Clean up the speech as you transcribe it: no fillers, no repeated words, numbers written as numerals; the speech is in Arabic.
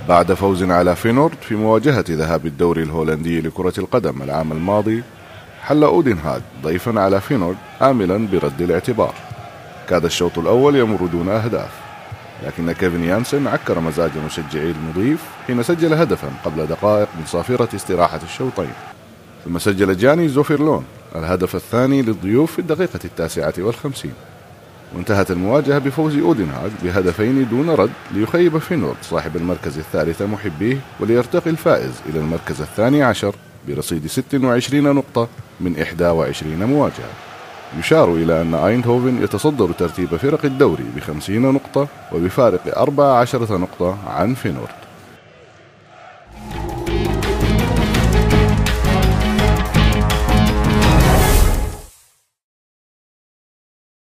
بعد فوز على فينورد في مواجهة ذهاب الدوري الهولندي لكرة القدم العام الماضي، حل أودنهاغ ضيفا على فينورد آملا برد الاعتبار. كاد الشوط الأول يمر دون أهداف، لكن كيفن يانسن عكر مزاج مشجعي المضيف حين سجل هدفا قبل دقائق من صافرة استراحة الشوطين، ثم سجل جاني زوفيرلون الهدف الثاني للضيوف في الدقيقة 59، وانتهت المواجهة بفوز أودنهاغ بهدفين دون رد ليخيب فينورد صاحب المركز الثالث محبيه، وليرتقي الفائز إلى المركز الثاني عشر برصيد 26 نقطة من 21 مواجهة. يشار إلى أن أيندهوفن يتصدر ترتيب فرق الدوري ب50 نقطة وبفارق 14 نقطة عن فينورد.